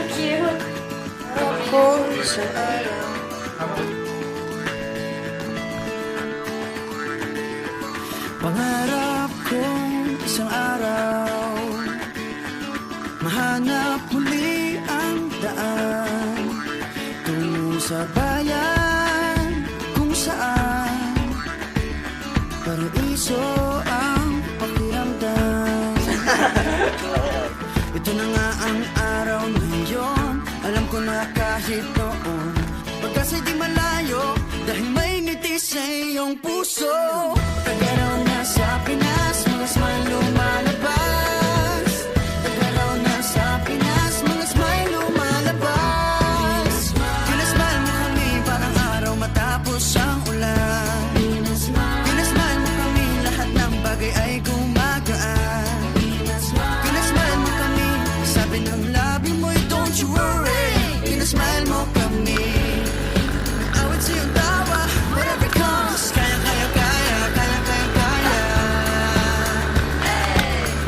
Cute. Ako sa araw. Pangarap kong isang araw mahanap muli ang daan tungo sa bayan kung saan paraiso ang pakiramdam. Ito na nga ang araw na yun. Alam ko na kahit noon pagkasa'y di malayo dahil may ngiti sa iyong puso. Tagaraw na sa Pinas, mga smile lumalabas. Tagaraw na sa Pinas, mga smile lumalabas. Pinasmile mo kami parang araw matapos ang ulan. Pinasmile mo kami, lahat ng bagay ay gumagaan. Pinasmile mo kami, sabi ng labi mo'y don't you worry. Pinasmile mo kami, awit sa'yong tawa, whatever comes. Kaya, kaya, kaya, kaya, kaya, kaya.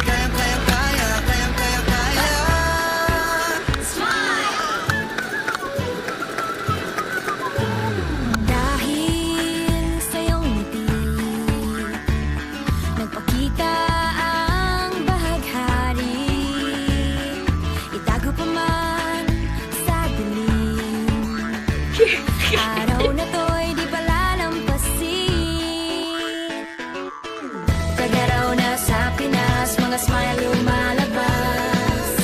Kaya, kaya, kaya, kaya, kaya, kaya. Dahil sa iyong ngiti, nagpakita ang bahaghari. Itago pa man sa dilim, araw na to'y di palalampasin. Tagaraw na sa Pinas, mga smile lumalabas.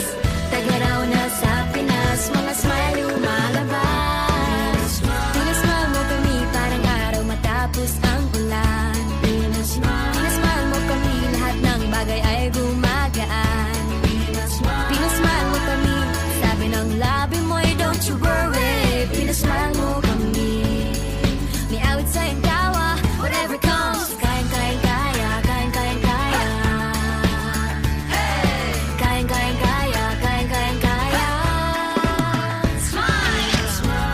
Tagaraw na sa Pinas, mga smile lumalabas. Pinasmile mo kami parang araw matapos ang ulan. Pinasmile mo kami, lahat ng bagay ay gumagaan. Pinasmile mo kami, sabi ng labi mo'y don't you worry. Pinasmile mo kami, may awit sa iyong tawa, whatever comes. Kayang kayang kaya, kayang kayang kaya. Kayang kayang kaya, kayang kayang kaya.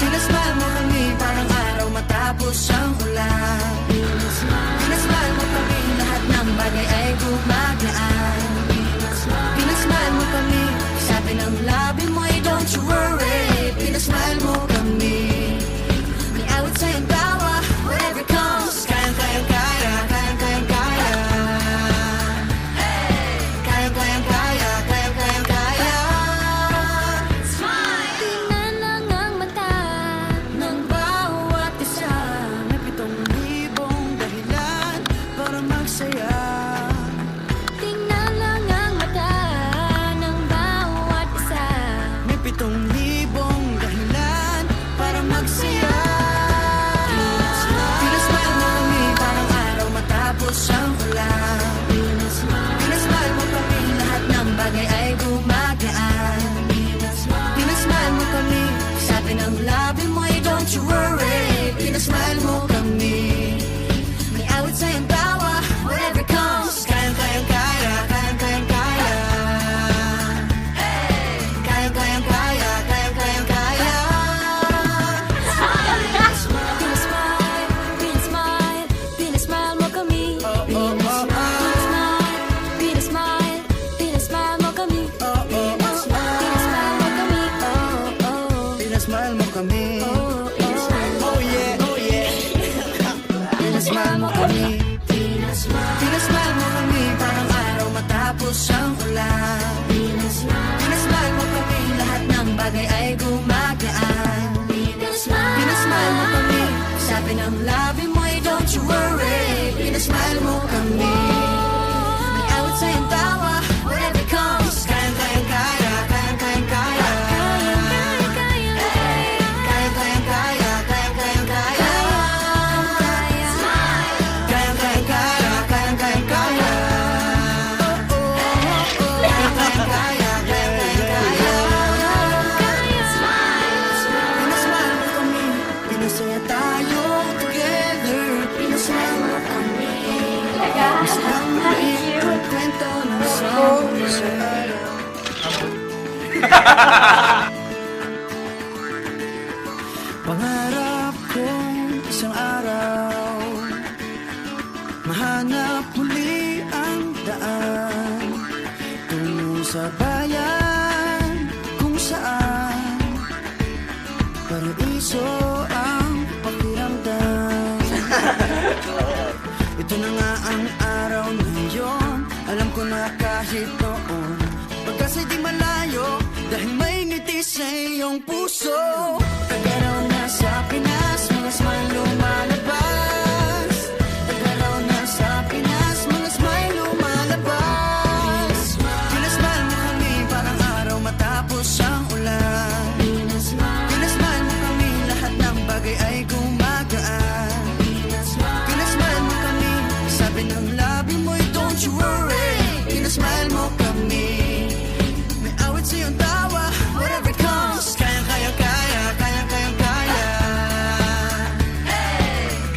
Pinasmile mo kami parang araw matapos ang ulan. Pinasmile mo kami, lahat ng bagay ay gumagaan. Pinasmile mo kami, sabi ng labi mo'y don't you worry. Pinasmile mo kami, may awit sa iyong tawa, whatever comes. Kayang kayang kaya, kayang kayang kaya. Kayang kayang kaya, kayang kayang kaya. Tingnan lang ang mata ng bawat isa. May 7,000 dahilan para magsaya. Tingnan lang ang mata ng bawat isa. May 7,000 dahilan para magsaya. Pinasmile mo kami parang araw matapos ang ulan. Pinasmile mo kami, lahat ng bagay ay gumagaan. Pinasmile mo kami, sabi ng labi mo'y don't you worry. Pinasmile mo kami, may awit sa iyong tawa, whatever comes. Kayang kayang kaya, kayang kayang kaya. Kayang kayang kaya, kayang kayang kaya. Pinasmile, pinasmile, pinasmile mo kami. Pinasmile, pinasmile, pinasmile mo kami. Pinasmile mo kami. Pinasmile mo kami. Oh yeah, oh yeah. Pinasmile mo kami. Pinasmile mo kami parang araw matapos ang ulan. Pinasmile mo kami, lahat ng bagay ay gumagaan. Pinasmile mo kami, sabi ng labi mo'y don't you worry. Pinasmile mo kami, may awit sa iyong tawa, whatever comes. Kayang kayang kaya, kayang kayang kaya. Kayang kayang kaya, kayang kayang kaya. Kayang kayang kaya, kayang kayang kaya. Kayang kayang kaya, kayang kayang kaya. Pinasmile mo kami, pinasaya tayo together. Pinasmile mo kami. Masayang muli ang kwento ng sa araw. Pangarap kong isang araw mahanap muli ang daan tungo sa bayan puso. Tagaraw na sa Pinas, mga smile lumalabas. Tagaraw na sa Pinas, mga smile lumalabas. Pinasmile mo kami parang araw matapos ang ulan. Pinasmile mo kami, lahat ng bagay ay gumagaan. Pinasmile mo kami, sabi ng labi mo'y don't you worry. Pinasmile mo kami, may awit sa iyong tawa, whatever comes. Kayang kaya kaya, kayang kayang kaya.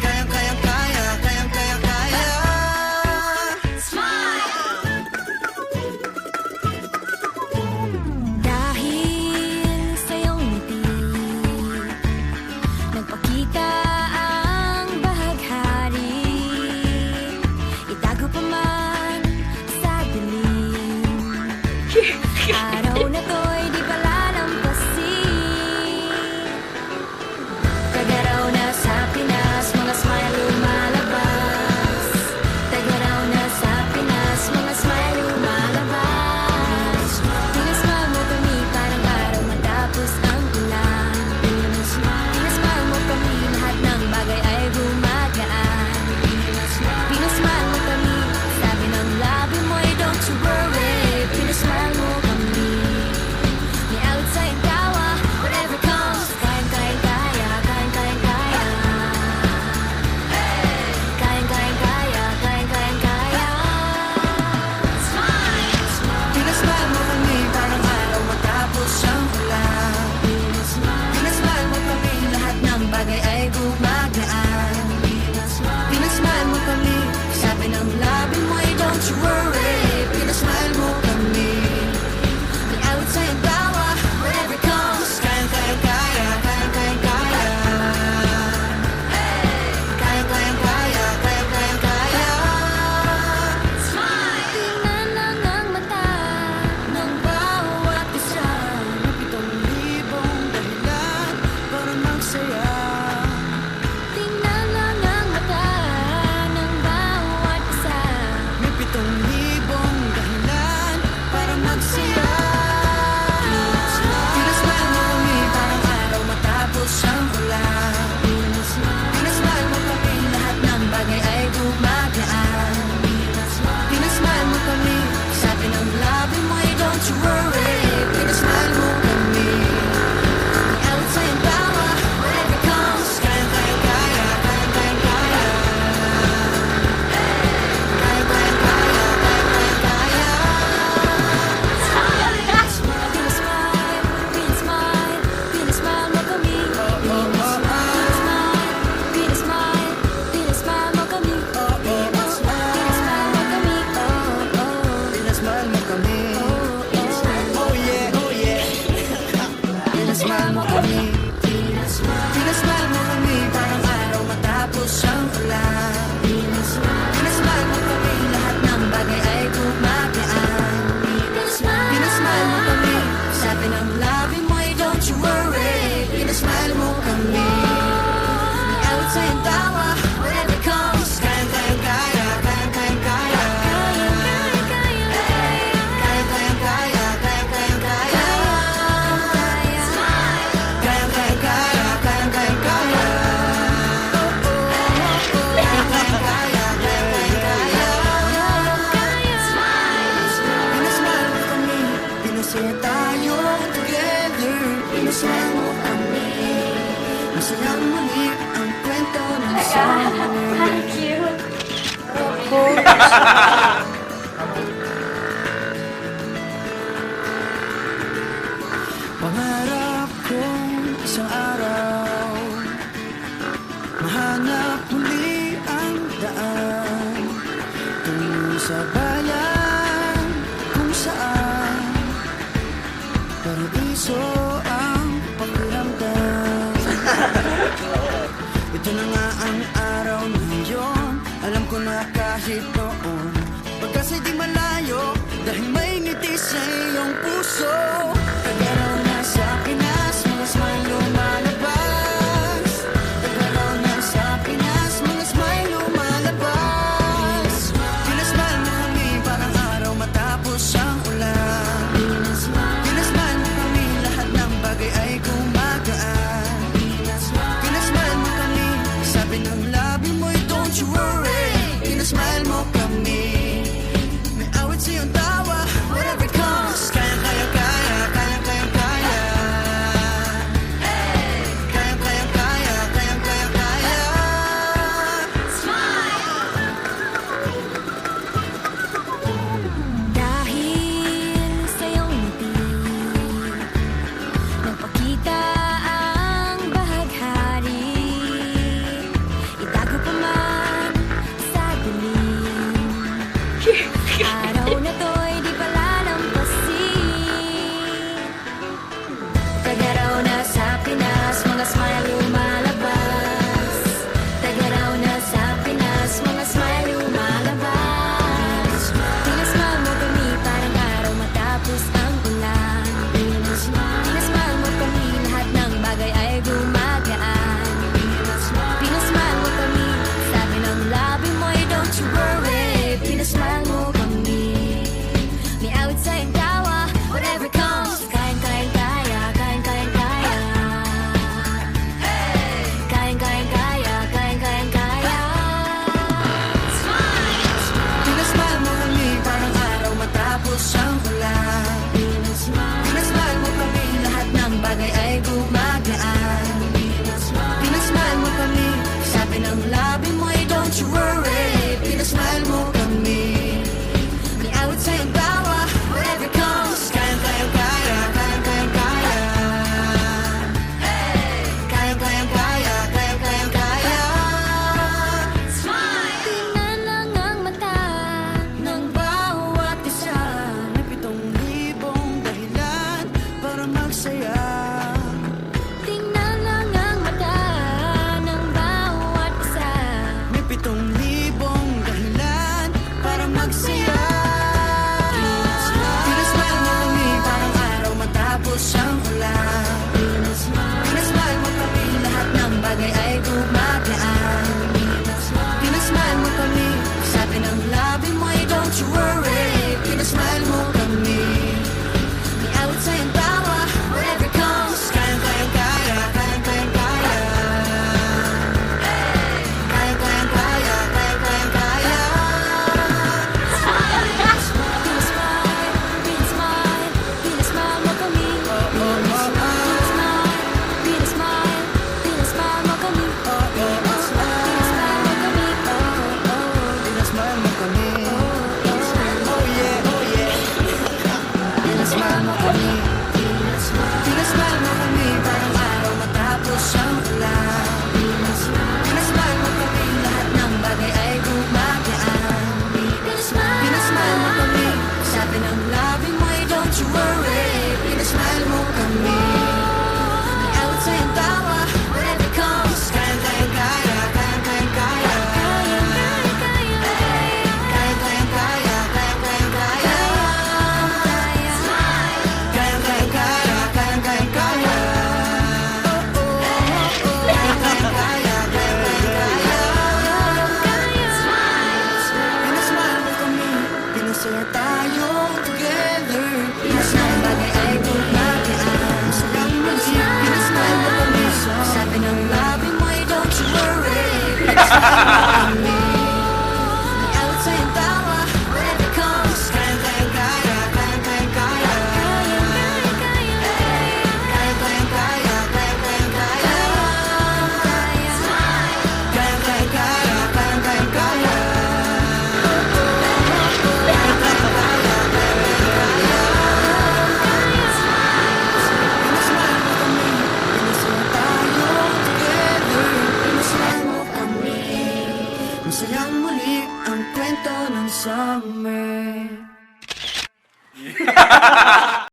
Kayang kayang kaya, kayang kayang kaya. Dahil sa iyong ngiti, nagpakita ang bahaghari. Itago pa man sa dilim, araw na to'y di palalampasin. Tagaraw na sa Pinas, mga smile lumalabas. Tagaraw na sa Pinas, mga smile lumalabas. Pinasmile mo kami parang araw matapos ang ulan. Pinasmile mo kami, lahat ng bagay ay gumagaan. Pinasmile mo kami, sabi ng labi mo'y don't you worry. Pinasmile mo kami, may awit sa iyong tawa, whatever comes. Kayang kayang kaya, kayang kayang kaya. Kayang kayang kaya, kayang kayang kaya. Pinasmile mo kami parang araw matapos ang ulan. Pinasmile mo kami, lahat ng bagay ay gumagaan. Pinasmile mo kami, sabi ng labi mo'y don't you worry. Pinasmile mo kami, may awit sa iyong tawa, whatever comes. Kayang kayang kaya, kayang kayang kaya. Kayang kayang kaya, kayang kayang kaya. Tingnan lang ang mata ng bawat isa. Pitong libong dahilan para magsaya. Tingnan lang ang mata ng bawat isa. May 7,000 dahilan para magsaya. Pinasmile mo kami parang araw matapos ang ulan. Pinasmile mo kami, lahat ng bagay ay gumagaan. Pinasmile mo kami, sabi ng labi mo'y don't you worry. Pinasmile mo kami, may awit sa iyong tawa, whatever comes. Kayang kayang kaya, kayang kayang kaya. Kayang kayang kaya, kayang kayang kaya. Pinasmile, pinasmile, pinasmile mo kami. Pinasmile, pinasmile, pinasmile mo kami. Pinasmile mo kami, Pinasmile mo kami. Oh yeah, oh yeah. Pinasmile mo kami. Pinasmile mo kami parang araw matapos ang ulan. Pinasmile mo kami, lahat ng bagay ay gumagaan. Pinasmile mo kami, sabi ng labi mo'y don't you worry. Pinasmile mo kami, may awit sa iyong tawa, whatever comes. Kayang kayang kaya, kayang kayang kaya. Kayang kayang kaya, kayang kayang kaya. Kayang kayang kaya, kayang kayang kaya. Kayang kayang kaya, kayang kayang kaya. Pinasmile mo kami, pinasaya tayo together. Pinasmile mo kami, masayang muli ang kwento ng summer. Pangarap kong isang araw mahanap muli ang daan tungo sa bayan kung saan paradiso ang pakiramdam. Ito na nga ang araw na yun, alam ko na kahit noon pagkasa'y di malayo, dahil may ngiti sa iyong puso. Tagaraw na sa Pinas, mga smile lumalabas. Tagaraw na sa Pinas, mga smile lumalabas. Pinasmile mo kami parang araw matapos ang ulan. Pinasmile mo kami, lahat ng bagay ay kumakas.